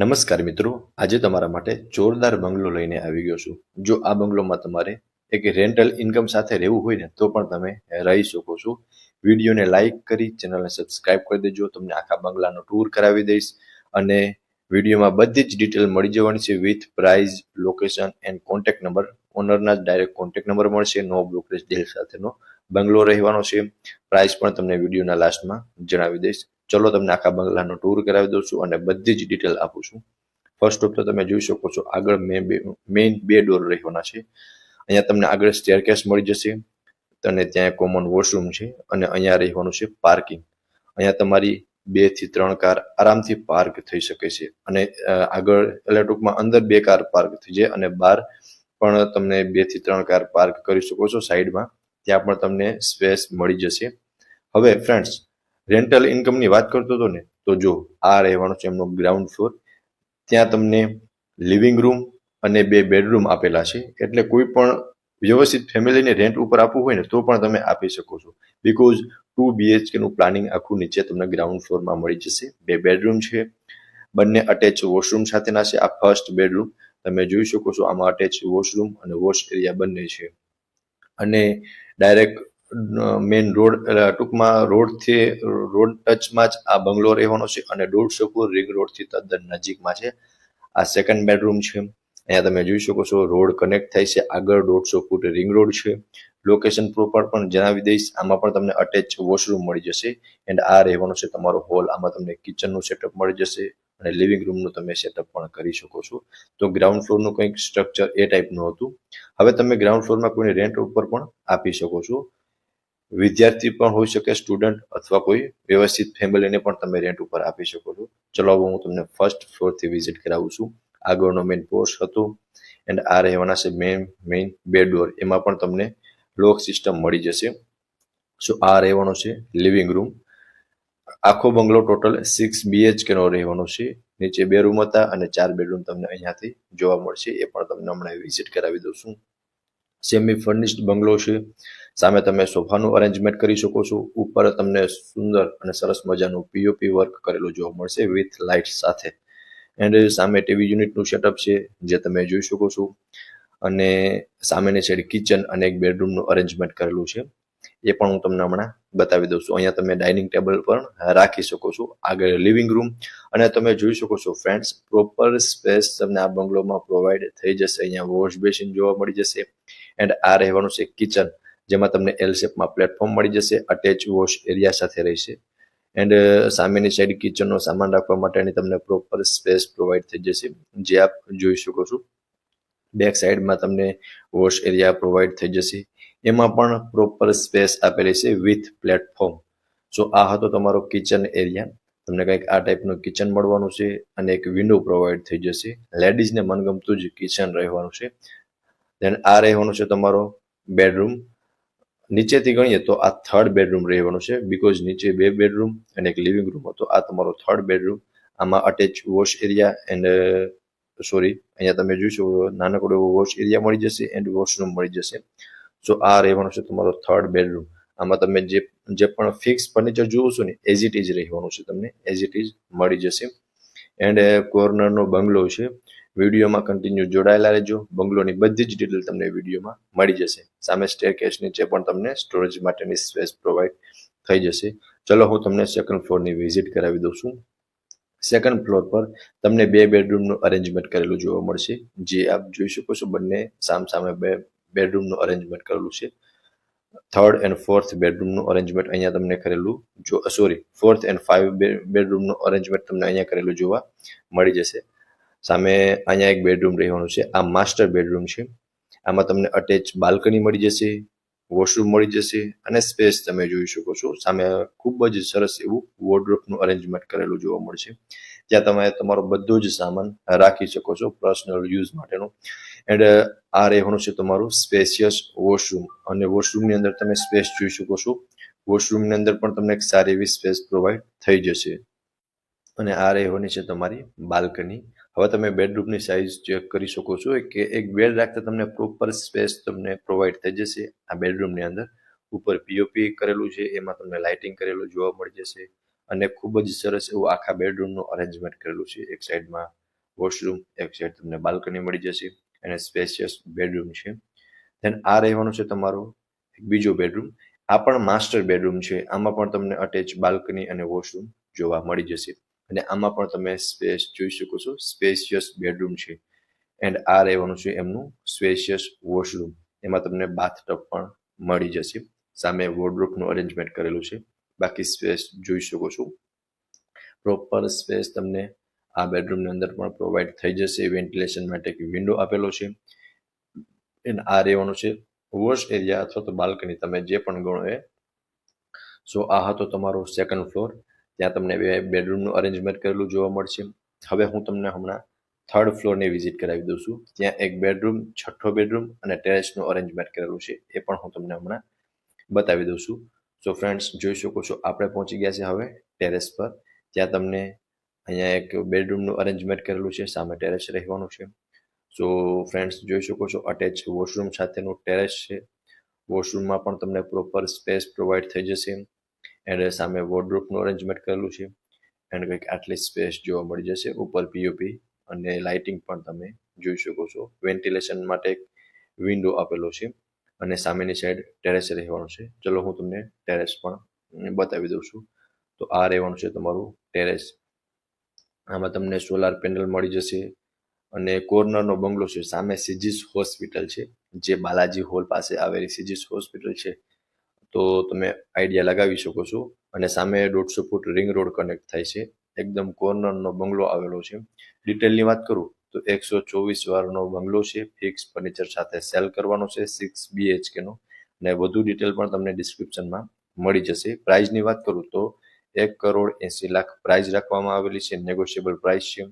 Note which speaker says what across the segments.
Speaker 1: નમસ્કાર મિત્રો, આજે તમારા માટે જોરદાર બંગલો લઈને આવી ગયો છું. જો આ બંગલોમાં તમારે એક રેન્ટલ ઇન્કમ સાથે રહેવું હોય ને તો પણ તમે રહી શકો છો. વિડીયોને લાઈક કરી ચેનલને સબસ્ક્રાઇબ કરી દેજો. તમને આખા બંગલાનો ટૂર કરાવી દઈશ અને વિડીયોમાં બધી જ ડિટેલ મળી જવાની છે with price, location and contact number. ઓનરના જ ડાયરેક્ટ કોન્ટેક્ટ નંબર મળશે. નો બ્રોકરેજ ડીલ સાથેનો બંગલો રહેવાનો છે. પ્રાઇસ પણ તમને વિડીયોના લાસ્ટમાં જણાવી દઈશ. ચલો તમને આખા બંગલાનો ટૂર કરાવી દઉં છું અને બધી જ ડિટેલ આપું છું. ફર્સ્ટ ઓફ તો તમે જોઈ શકો છો આગળ મેઇન બે ડોર રહેવાના છે. અહીંયા તમને આગળ સ્ટેરકેસ મળી જશે અને ત્યાં કોમન વોશરૂમ છે અને અહીંયા રહેવાનું છે પાર્કિંગ. અહીંયા તમારી 2 થી 3 કાર આરામથી પાર્ક થઈ શકે છે અને આગળ એટલે ટૂંકમાં અંદર 2 કાર પાર્ક થઈ જાય અને બહાર પણ તમને 2 થી 3 કાર પાર્ક કરી શકો છો સાઈડમાં. ત્યાં પણ તમને સ્પેસ મળી જશે. હવે ફ્રેન્ડ્સ, રેન્ટલ ઇન્કમની વાત કરતો હતો ને, તો જો આ રહેવાનું છે એમનો ગ્રાઉન્ડ ફ્લોર. ત્યાં તમને લિવિંગ રૂમ અને 2 બેડરૂમ આપેલા છે. એટલે કોઈ પણ વ્યવસ્થિત ફેમિલીને રેન્ટ ઉપર આપવું હોય ને તો પણ તમે આપી શકો છો. બીકોઝ 2 BHK નું પ્લાનિંગ આખું નીચે તમને ગ્રાઉન્ડ ફ્લોરમાં મળી જશે. 2 બેડરૂમ છે, બંને અટેચ વોશરૂમ સાથેના છે. આ ફર્સ્ટ બેડરૂમ તમે જોઈ શકો છો, આમાં અટેચ વોશરૂમ અને વોશ એરિયા બંને છે અને ડાયરેક્ટ મેઇન રોડ ટૂંકમાં રોડ ટચમાં જ આ બંગલો રહેવાનો છે અને 150 ફૂટ રિંગ રોડથી તદ્દન નજીકમાં છે. આ સેકન્ડ બેડરૂમ છે. અહીંયા તમે જોઈ શકો છો રોડ કનેક્ટ થાય છે. આગળ 150 ફૂટ રિંગ રોડ છે. લોકેશન પ્રોપર પણ જણાવી દઈશ. આમાં પણ તમને અટેચ વોશરૂમ મળી જશે એન્ડ આ રહેવાનો છે તમારો હોલ. આમાં તમને કિચનનું સેટઅપ મળી જશે અને લિવિંગ રૂમનું તમે સેટઅપ પણ કરી શકો છો. તો ગ્રાઉન્ડ ફ્લોરનું કંઈક સ્ટ્રક્ચર એ ટાઈપનું હતું. હવે તમે ગ્રાઉન્ડ ફ્લોરમાં કોઈને રેન્ટ ઉપર પણ આપી શકો છો. વિદ્યાર્થી પણ હોઈ શકે, સ્ટુડન્ટ અથવા કોઈ વ્યવસ્થિત ફેમિલીને પણ તમે રેન્ટ ઉપર આપી શકો છો. ચલો હવે હું તમને ફર્સ્ટ ફ્લોરથી વિઝિટ કરાવું છું. આગળનો મેઇન પોર્ચ હતો એન્ડ આ રહેવાના છે મેઇન બે ડોર. એમાં પણ તમને લોક સિસ્ટમ મળી જશે. સો આ રહેવાનો છે લિવિંગ રૂમ. આખો બંગલો ટોટલ 6 BHK નો રહેવાનો છે. નીચે 2 રૂમ હતા અને 4 બેડરૂમ તમને અહીંયાથી જોવા મળશે. એ પણ તમને હમણાં વિઝિટ કરાવી દઉં છું. સેમી ફર્નિશ્ડ બંગલો છે. સામે તમે સોફાનું અરેન્જમેન્ટ કરી શકો છો. ઉપર તમને સુંદર અને સરસ મજાનું POP વર્ક કરેલું જોવા મળશે વિથ લાઇટ સાથે. એન્ડ સામે ટીવી યુનિટનું સેટઅપ છે જે તમે જોઈ શકો છો અને સામેની સાઈડ કિચન અને એક બેડરૂમનું અરેન્જમેન્ટ કરેલું છે. એ પણ હું તમને હમણાં બતાવી દઉં છું. અહીંયા તમે ડાઇનિંગ ટેબલ પણ રાખી શકો છો. આગળ લિવિંગ રૂમ અને તમે જોઈ શકો છો ફ્રેન્ડ્સ, પ્રોપર સ્પેસ તમને આ બંગલોમાં પ્રોવાઈડ થઈ જશે. અહીંયા વોશ બેસિન જોવા મળી જશે એન્ડ આ રહેવાનું છે કિચન, જેમાં તમને એલ શેપમાં પ્લેટફોર્મ મળી જશે. અટેચ વોશ એરિયા સાથે રહેશે એન્ડ સામેની સાઈડ કિચનનો સામાન રાખવા માટેની તમને પ્રોપર સ્પેસ પ્રોવાઈડ થઈ જશે, જે આપ જોઈ શકો છો. બેક સાઈડમાં તમને વોશ એરિયા પ્રોવાઈડ થઈ જશે. એમાં પણ પ્રોપર સ્પેસ આપેલી છે વિથ પ્લેટફોર્મ. સો આ હતો તમારો કિચન એરિયા. તમને કંઈક આ ટાઈપનું કિચન મળવાનું છે અને એક વિન્ડો પ્રોવાઈડ થઈ જશે. લેડીઝને મનગમતું જ કિચન રહેવાનું છે. દેન આ રહેવાનું છે તમારો બેડરૂમ. નીચેથી ગણીએ તો આ થર્ડ બેડરૂમ રહેવાનું છે. બીકોઝ નીચે 2 બેડરૂમ અને એક લિવિંગ રૂમ હતો. આ તમારો થર્ડ બેડરૂમ. આમાં અટેચ વોશ એરિયા એન્ડ અહીંયા તમે જોઈ શકો નાનકડો એવો વોશ એરિયા મળી જશે એન્ડ વોશરૂમ મળી જશે. સો આ રહેવાનું છે તમારો થર્ડ બેડરૂમ. આમાં તમે જે પણ ફિક્સ ફર્નિચર જોવો છો ને એઝ ઇટ ઇઝ રહેવાનું છે, તમને એઝ ઇટ ઇઝ મળી જશે. એન્ડ કોર્નરનો બંગલો છે. વિડીયોમાં કન્ટિન્યુ જોડાયેલા રહેજો. બંગલોની બધી જ ડિટેલ તમને વિડીયોમાં મળી જશે. સામે સ્ટેરકેસ નીચે પણ તમને સ્ટોરેજ માટેની સ્પેસ પ્રોવાઈડ થઈ જશે. ચલો હું તમને સેકન્ડ ફ્લોરની વિઝિટ કરાવી દઉં છું. સેકન્ડ ફ્લોર પર તમને 2 બેડરૂમનું અરેન્જમેન્ટ કરેલું જોવા મળશે, જે આપ જોઈ શકો છો. બંને સામે 2 બેડરૂમનું અરેન્જમેન્ટ કરેલું છે. થર્ડ એન્ડ ફોર્થ બેડરૂમનું અરેન્જમેન્ટ અહીંયા તમને કરેલું ફોર્થ એન્ડ 5 બેડરૂમનું અરેન્જમેન્ટ તમને અહીંયા કરેલું જોવા મળી જશે. સામે અહીંયા એક બેડરૂમ રહેવાનું છે. આ માસ્ટર બેડરૂમ છે. આમાં તમને અટેચ બાલ્કની મળી જશે, વોશરૂમ મળી જશે અને સ્પેસ તમે જોઈ શકો છો. સામે ખૂબ જ સરસ એવું વોર્ડરોબનું અરેન્જમેન્ટ કરેલું જોવા મળશે, જ્યાં તમે તમારો બધો જ સામાન રાખી શકો છો પર્સનલ યુઝ માટેનો. એન્ડ આ રહેવાનું છે તમારું સ્પેશિયસ વોશરૂમ અને વોશરૂમની અંદર તમે સ્પેસ જોઈ શકો છો. વોશરૂમની અંદર પણ તમને એક સારી એવી સ્પેસ પ્રોવાઈડ થઈ જશે અને આ રહેવાની છે તમારી બાલ્કની. હવે તમે બેડરૂમની સાઇઝ ચેક કરી શકો છો કે એક બેડ રાખતા તમને પ્રોપર સ્પેસ તમને પ્રોવાઈડ થઈ જશે. આ બેડરૂમની અંદર ઉપર POP કરેલું છે, એમાં તમને લાઇટિંગ કરેલું જોવા મળી જશે અને ખૂબ જ સરસ એવું આખા બેડરૂમનું અરેન્જમેન્ટ કરેલું છે. એક સાઈડમાં વોશરૂમ, એક સાઈડ તમને બાલ્કની મળી જશે અને સ્પેશિયસ બેડરૂમ છે. ધેન આ રહેવાનું છે તમારું બીજો બેડરૂમ. આ પણ માસ્ટર બેડરૂમ છે. આમાં પણ તમને અટેચ બાલ્કની અને વોશરૂમ જોવા મળી જશે અને આમાં પણ તમે સ્પેસ જોઈ શકો છો, સ્પેશિયસ બેડરૂમ છે. એન્ડ આ રહેવાનું છે એમનું સ્પેશિયસ વોશરૂમ. એમાં તમને બાથટબ પણ મળી જશે. સામે વોર્ડરોબનું અરેન્જમેન્ટ કરેલું છે. બાકી સ્પેસ જોઈ શકો છો. પ્રોપર સ્પેસ તમને આ બેડરૂમની અંદર પણ પ્રોવાઈડ થઈ જશે. વેન્ટિલેશન માટે એક વિન્ડો આપેલો છે. એન્ડ આ રહેવાનું છે વોશ એરિયા અથવા તો બાલ્કની, તમે જે પણ ગણો એ. સો આ હતો તમારો સેકન્ડ ફ્લોર. ત્યાં તમને બે બેડરૂમનું અરેન્જમેન્ટ કરેલું જોવા મળશે. હવે હું તમને હમણાં થર્ડ ફ્લોરની વિઝિટ કરાવી દઉં છું. ત્યાં એક બેડરૂમ, છઠ્ઠો બેડરૂમ અને ટેરેસનું અરેન્જમેન્ટ કરેલું છે. એ પણ હું તમને હમણાં બતાવી દઉં છું. સો ફ્રેન્ડ્સ, જોઈ શકો છો આપણે પહોંચી ગયા છે હવે ટેરેસ પર. ત્યાં તમને અહીંયા એક બેડરૂમનું અરેન્જમેન્ટ કરેલું છે, સામે ટેરેસ રહેવાનું છે. સો ફ્રેન્ડ્સ, જોઈ શકો છો અટેચ વોશરૂમ સાથેનું ટેરેસ છે. વોશરૂમમાં પણ તમને પ્રોપર સ્પેસ પ્રોવાઈડ થઈ જશે. એન્ડ સામે વોર્ડરોબનું અરેન્જમેન્ટ કરેલું છે. એન્ડ કંઈક આટલી સ્પેસ જોવા મળી જશે. ઉપર પીઓપી અને લાઇટિંગ પણ તમે જોઈ શકો છો. વેન્ટિલેશન માટે એક વિન્ડો આપેલો છે અને સામેની સાઈડ ટેરેસ રહેવાનું છે. ચલો હું તમને ટેરેસ પણ બતાવી દઉં છું. તો આ રહેવાનું છે તમારું ટેરેસ. આમાં તમને સોલાર પેનલ મળી જશે અને કોર્નરનો બંગલો છે. સામે સીજીસ હોસ્પિટલ છે, જે બાલાજી હોલ પાસે આવેલી સીજીસ હોસ્પિટલ છે. તો તમે આઈડિયા લગાવી શકો છો. અને સામે 150 ફૂટ રિંગ રોડ કનેક્ટ થાય છે. એકદમ કોર્નરનો બંગલો આવેલો છે. ડિટેલની વાત કરું તો 124 વારનો બંગલો છે. ફિક્સ ફર્નિચર સાથે સેલ કરવાનો છે, 6 BHK નો. અને વધુ ડિટેલ પણ તમને ડિસ્ક્રિપ્શનમાં મળી જશે. પ્રાઇઝની વાત કરું તો 1,80,00,000 પ્રાઇઝ રાખવામાં આવેલી છે. નેગોશિયેબલ પ્રાઇસ છે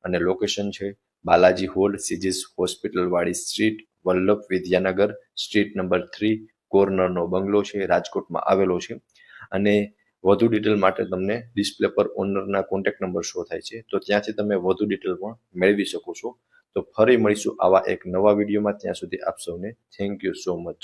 Speaker 1: અને લોકેશન છે બાલાજી હોલ, સીજીસ હોસ્પિટલ વાળી street, Vallabh Vidyanagar street number 3, કોર્નરનો બંગલો છે, રાજકોટમાં આવેલો છે. અને વધુ ડિટેલ માટે તમને ડિસ્પ્લે પર ઓનરના કોન્ટેક્ટ નંબર શો થાય છે, તો ત્યાંથી તમે વધુ ડિટેલ પણ મેળવી શકો છો. તો ફરી મળીશું આવા એક નવા વિડીયોમાં. ત્યાં સુધી આપ સૌને થેન્ક યુ સો મચ.